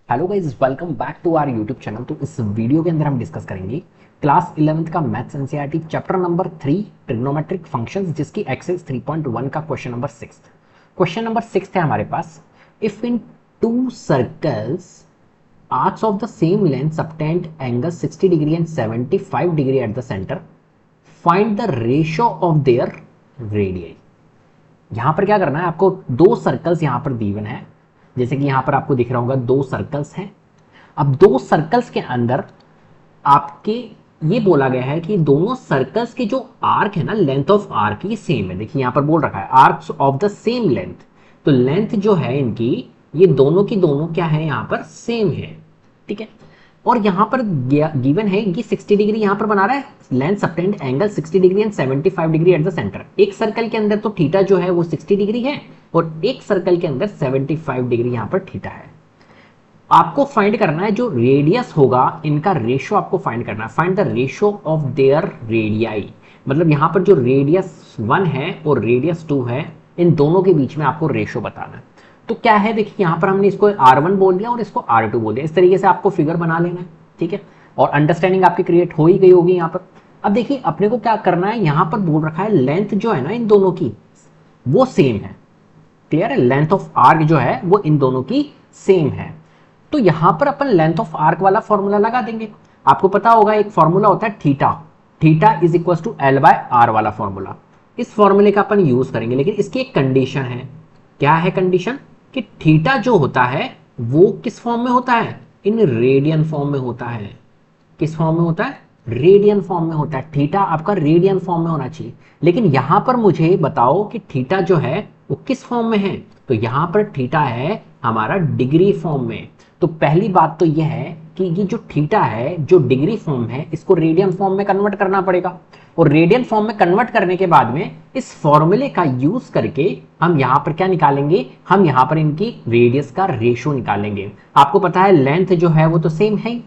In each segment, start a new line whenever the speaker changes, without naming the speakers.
Hello guys, welcome back to our YouTube channel. तो इस video के अंदर हम डिस्कस करेंगे क्लास 11th का maths NCERT chapter number 3 trigonometric functions, जिसकी एक्सरसाइज 3.1 का क्वेश्चन नंबर 6। क्वेश्चन नंबर 6 है हमारे पास। If in two circles arcs of the same length subtend angle 60 degree and 75 degree at the centre, find the ratio of their radius. यहां पर क्या करना है आपको, दो सर्कल्स यहां पर गिवन है। जैसे कि यहां पर आपको दिख रहा होगा दो सर्कल्स हैं। अब दो सर्कल्स के अंदर आपके ये बोला गया है कि दोनों सर्कल्स के जो आर्क है ना, लेंथ ऑफ आर्क ये सेम है। देखिए यहां पर बोल रखा है arcs of the same length, तो लेंथ जो है इनकी, ये दोनों की दोनों क्या है, यहां पर सेम है। ठीक है, और यहां पर गिवन है कि 60 डिग्री यहां पर बना रहा है, length subtend angle 60 degree and 75 degree at the centre. एक सर्कल के अंदर तो थीटा जो है वो 60 डिग्री है और एक सर्कल के अंदर 75 डिग्री यहां पर थीटा है। आपको फाइंड करना है जो रेडियस होगा, इनका रेशियो आपको फाइंड करना है। Find the ratio of there radii, मतलब यहां पर जो रेडियस 1 है और रेडियस 2 है, इन दोनों के बीच में आपको रेशियो बताना है। तो क्या है, देखिए यहां पर हमने इसको R1 बोल दिया और इसको R2 बोल दिया। इस तरीके से आपको फिगर बना लेना है। ठीक है, और अंडरस्टैंडिंग आपकी क्रिएट हो ही गई होगी यहां पर। अब देखिए अपने को क्या करना है, यहां पर बोल रखा है लेंथ जो है ना इन दोनों की वो सेम है। क्लियर है, लेंथ ऑफ आर्क जो है वो इन दोनों की सेम है। तो यहां पर अपन लेंथ ऑफ आर्क वाला फॉर्मूला लगा देंगे। आपको पता होगा एक फॉर्मूला होता है theta, theta is equal to L by R वाला फॉर्मूला। इस फॉर्मूले का अपन यूज करेंगे, लेकिन इसकी एक कंडीशन है। क्या है कंडीशन, कि थीटा जो होता है वो किस फॉर्म में होता है, इन रेडियन फॉर्म में होता है। किस फॉर्म में होता है, रेडियन फॉर्म में होता है। थीटा आपका रेडियन फॉर्म में होना चाहिए, लेकिन यहां पर मुझे बताओ कि थीटा जो है वो किस फॉर्म में है। तो यहां पर थीटा है हमारा डिग्री फॉर्म में। तो पहली बात तो यह है कि ये जो थीटा है, जो डिग्री फॉर्म है, इसको रेडियन फॉर्म में कन्वर्ट करना पड़ेगा। और रेडियन फॉर्म में कन्वर्ट करने के बाद में इस फॉर्मूले का यूज करके हम यहां पर क्या निकालेंगे, हम यहां पर इनकी रेडियस का रेशियो निकालेंगे। आपको पता है लेंथ जो है वो तो सेम है ही,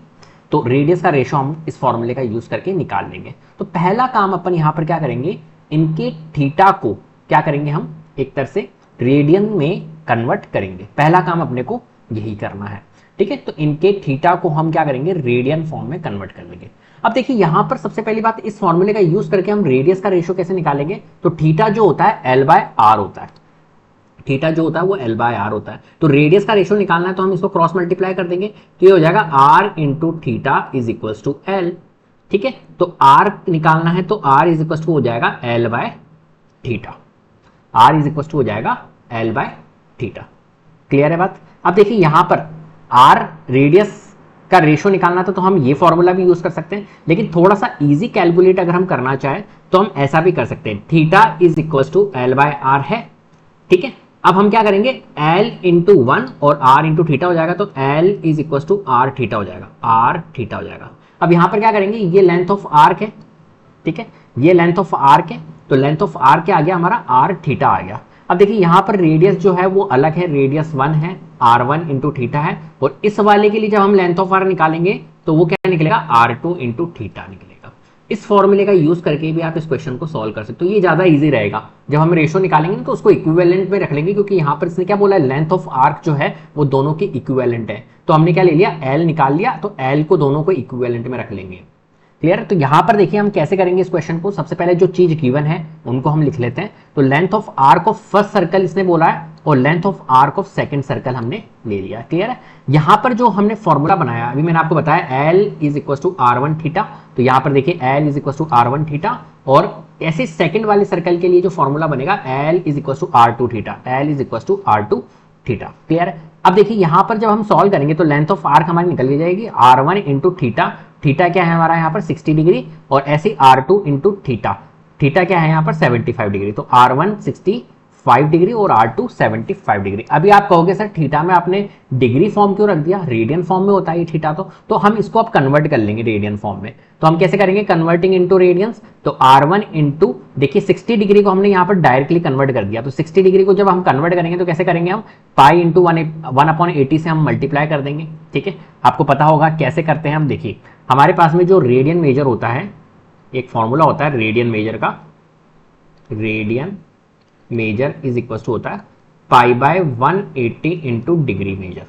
तो रेडियस का रेशियो हम इस फॉर्मूले का यूज करके निकाल लेंगे। तो पहला काम अपन यहां पर क्या करेंगे, इनके थीटा को क्या करेंगे, हम एक तरह से रेडियन में कन्वर्ट करेंगे। पहला काम अपने को यही करना है। ठीक है, तो इनके थीटा को हम क्या करेंगे, रेडियन फॉर्म में कन्वर्ट कर लेंगे। अब देखिए यहां पर सबसे पहली बात, इस फॉर्मूले का यूज करके हम रेडियस का रेशियो कैसे निकालेंगे। तो थीटा जो होता है L बाय आर होता है, थीटा जो होता है वो L बाय आर होता है। तो रेडियस का रेशियो निकालना है तो हम इसको क्रॉस मल्टीप्लाई कर देंगे, तो ये हो जाएगा R into theta is equal to L। ठीक है, तो R निकालना है तो R इज इक्वल टू हो जाएगा L by theta. R is equal to हो जाएगा L बाय थीटा। क्लियर है बात। अब देखिए यहां पर R रेडियस का रेशियो निकालना था तो हम ये फॉर्मूला भी यूज कर सकते हैं, लेकिन थोड़ा सा इजी कैलकुलेट अगर हम करना चाहें तो हम ऐसा भी कर सकते हैं। Theta is equal to L by R है। ठीक है, अब हम क्या करेंगे, L इंटू 1 और R इंटू थीटा हो जाएगा, तो L is equal to R theta हो जाएगा, R थीटा हो जाएगा। अब यहां पर क्या करेंगे, ये लेंथ ऑफ आर्क है। ठीक है, ये लेंथ ऑफ आर्क है, तो लेंथ ऑफ आर्क क्या आ गया हमारा, R थीटा आ गया। अब देखिए यहां पर रेडियस जो है वो अलग है, रेडियस 1 है, R1 इंटू थीटा है। और इस वाले के लिए जब हम लेंथ ऑफ आर निकालेंगे तो वो क्या निकलेगा, R2 इंटू थीटा निकलेगा। इस फॉर्मूले का यूज करके भी आप इस क्वेश्चन को सॉल्व कर सकते हो। ये ज्यादा इजी रहेगा। जब हम रेशियो निकालेंगे ना तो उसको इक्विवेलेंट में रख लेंगे, क्योंकि यहां पर इसने क्या बोला है, लेंथ ऑफ आर्क जो है वो दोनों की इक्विवेलेंट है। तो हमने क्या ले लिया, L निकाल लिया, तो L को दोनों को इक्विवेलेंट में रख लेंगे। क्लियर। तो यहां पर देखिए हम कैसे करेंगे इस क्वेश्चन को। सबसे पहले जो चीज गिवन है उनको हम लिख लेते हैं। तो length of arc of first circle इसने बोला है और length of arc of second circle हमने ले लिया। क्लियर है। यहां पर जो हमने फॉर्मूला बनाया, अभी मैंने आपको बताया L is equal to R1 theta, तो यहां पर देखिए L is equal to R1 theta, और ऐसे सेकंड वाले सर्कल के लिए जो फॉर्मूला बनेगा L is equal to R2 theta, L is equal to R2 theta. Clear है। अब देखिए यहां पर जब हम सॉल्व करेंगे तो लेंथ ऑफ आर्क हमारी निकल जाएगी, R1 इंटू थीटा, थीटा क्या है हमारा यहाँ पर 60 डिग्री, और ऐसे R2 इंटू थीटा, थीटा क्या है यहाँ पर 75 डिग्री। तो R1 65 डिग्री और R2 75 डिग्री। अभी आप कहोगे सर थीटा में आपने डिग्री फॉर्म क्यों रख दिया, रेडियन फॉर्म में होता है थीटा। तो हम इसको अब कन्वर्ट कर लेंगे रेडियन फॉर्म में। तो हम कैसे करेंगे, कन्वर्टिंग इनटू रेडियंस। तो R1 इंटू, देखिए 60 डिग्री को हमने यहाँ पर डायरेक्टली कन्वर्ट कर दिया। तो 60 डिग्री को जब हम कन्वर्ट करेंगे तो कैसे करेंगे, हम पाई इंटू 1/80 से हम मल्टीप्लाई कर देंगे। ठीक है, आपको पता होगा कैसे करते हैं हम। देखिए हमारे पास में जो रेडियन मेजर होता है, एक फॉर्मूला होता है रेडियन मेजर का, radian measure is equal to होता है pi by 180 into degree measure.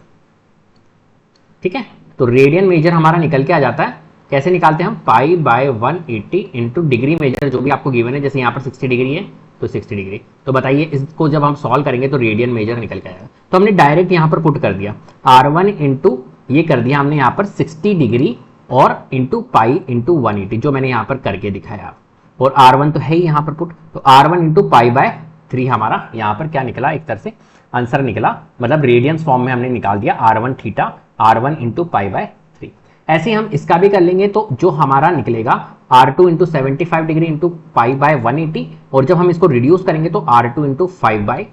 ठीक है। तो रेडियन मेजर हमारा निकल के आ जाता है, कैसे निकालते हैं हम, pi by 180 into degree measure जो भी आपको गिवन है, जैसे यहाँ पर 60 डिग्री है तो 60 डिग्री। तो बताइए इसको जब हम सॉल्व करेंगे तो रेडियन मेजर निकल के आएगा। तो हमने डायरेक्ट यहाँ पर पुट कर दिया R1 इंटू ये कर दिया हमने यहाँ पर 60 डिग्री और इंटू पाई इंटू 180 जो मैंने यहाँ पर करके दिखाया, और R1 तो है ही यहाँ पर पुट, तो R1 इंटू पाई बाय 3 हमारा यहाँ पर क्या निकला, एक तरह से आंसर निकला, मतलब रेडियंस फॉर्म में हमने निकाल दिया R1 theta R1 into pi by 3। ऐसे हम इसका भी कर लेंगे, तो जो हमारा निकलेगा R2 into 75 degree into pi by 180, और जब हम इसको रिड्यूस करेंगे तो R2 into 5 by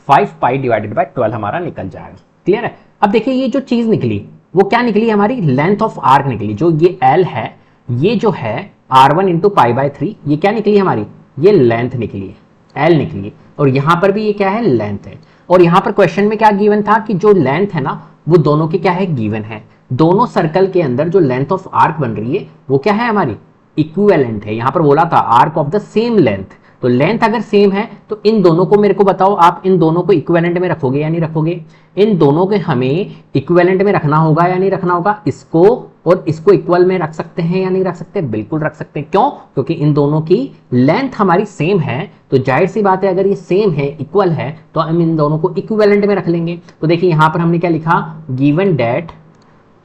5 pi divided by 12 हमारा निकल जाएगा। क्लियर है। अब देखिए ये जो चीज निकली वो क्या निकली, हमारी लेंथ ऑफ आर्क निकली, जो ये L है, ये जो है R1 इंटू पाई बाय 3, ये क्या निकली हमारी, ये लेंथ निकली है, L निकली है, और यहां पर भी ये क्या है, लेंथ है। और यहां पर क्वेश्चन में क्या गिवन था कि जो लेंथ है ना वो दोनों के क्या है, गिवन है। दोनों सर्कल के अंदर जो लेंथ ऑफ आर्क बन रही है वो क्या है हमारी, इक्विवेलेंट है। यहां पर बोला था arc of the same length, तो लेंथ अगर सेम है तो इन दोनों को मेरे को बताओ, आप इन दोनों को इक्विवेलेंट में रखोगे या नहीं रखोगे, इन दोनों के हमें इक्विवेलेंट में रखना होगा या नहीं रखना होगा, इसको और इसको इक्वल में रख सकते हैं या नहीं रख सकते, बिल्कुल रख सकते हैं। क्यों, क्योंकि इन दोनों की लेंथ हमारी सेम है, तो जाहिर सी बात है अगर ये सेम है, इक्वल है, तो हम इन दोनों को इक्विवेलेंट में रख लेंगे। तो देखिए यहां पर हमने क्या लिखा, given that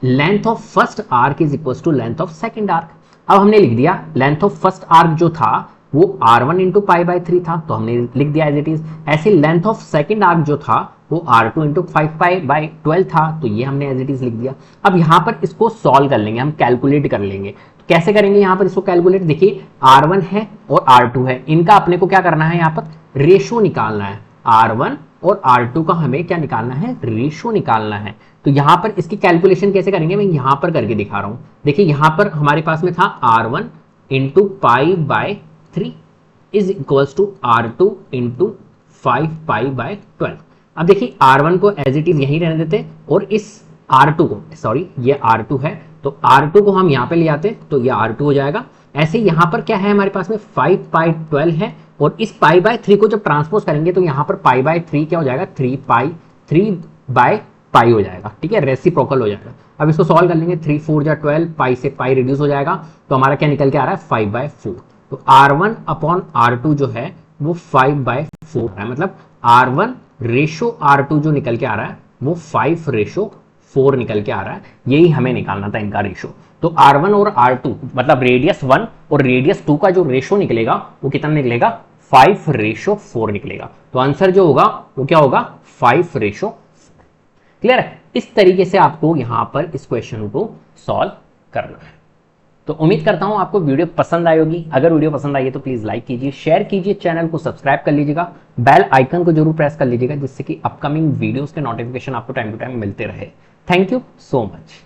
length of first arc is equal to length of second arc. अब हमने लिख दिया लेंथ ऑफ फर्स्ट आर्क जो था वो R1 इंटू पाई बाय 3 था, तो हमने लिख दिया एज इट इज। ऐसे लेंथ ऑफ सेकेंड आर्क जो था वो R2 इंटू 5 पाई बाय 12 था, तो ये हमने एज इट इज लिख दिया। अब यहां पर इसको सॉल्व कर लेंगे, हम कैलकुलेट कर लेंगे। तो कैसे करेंगे यहां पर इसको कैलकुलेट, देखिए R1 है और R2 है, इनका अपने को क्या करना है, यहां पर रेशो निकालना है। R1 और R2 का हमें क्या निकालना है, रेशो निकालना है। तो यहां पर इसकी कैलकुलेशन कैसे करेंगे, मैं यहां पर करके दिखा रहा हूं। देखिए यहां पर हमारे पास में था R1 into pi by 3 is equals to R2 into 5 pi by 12। अब देखिए R1 को एज इट इज यहीं रहने देते, और इस R2 को, सॉरी ये R2 है, तो R2 को हम यहां पे ले आते तो ये R2 हो जाएगा। ऐसे यहां पर क्या है हमारे पास में 5 पाई 12 है, और इस पाई बाय 3 को जब ट्रांसपोज करेंगे तो यहां पर पाई बाय 3 क्या हो जाएगा, 3 बाय पाई हो जाएगा, ठीक है, रेसिप्रोकल हो जाएगा। अब इसको सॉल्व कर लेंगे, 3 4 जा 12, पाई से पाई रिड्यूस हो जाएगा, तो हमारा क्या निकल के आ रहा है, 5 बाय 4। तो R1 अपॉन R2 जो है वो 5 बाय 4 है, मतलब R1 रेशो R2 जो निकल के आ रहा है वो 5 रेशो 4 निकल के आ रहा है। यही हमें निकालना था इनका रेशो। तो R1 और R2 मतलब रेडियस 1 और रेडियस 2 का जो रेशो निकलेगा वो कितना निकलेगा, 5 रेशो 4 निकलेगा। तो आंसर जो होगा वो क्या होगा, 5 रेशो 4। क्लियर है। इस तरीके से आपको यहां पर इस क्वेश्चन को सॉल्व करना है। तो उम्मीद करता हूं आपको वीडियो पसंद आई होगी। अगर वीडियो पसंद आई है तो प्लीज लाइक कीजिए, शेयर कीजिए, चैनल को सब्सक्राइब कर लीजिएगा, बेल आइकन को जरूर प्रेस कर लीजिएगा, जिससे कि अपकमिंग वीडियोस के नोटिफिकेशन आपको टाइम टू टाइम मिलते रहे। Thank you so much.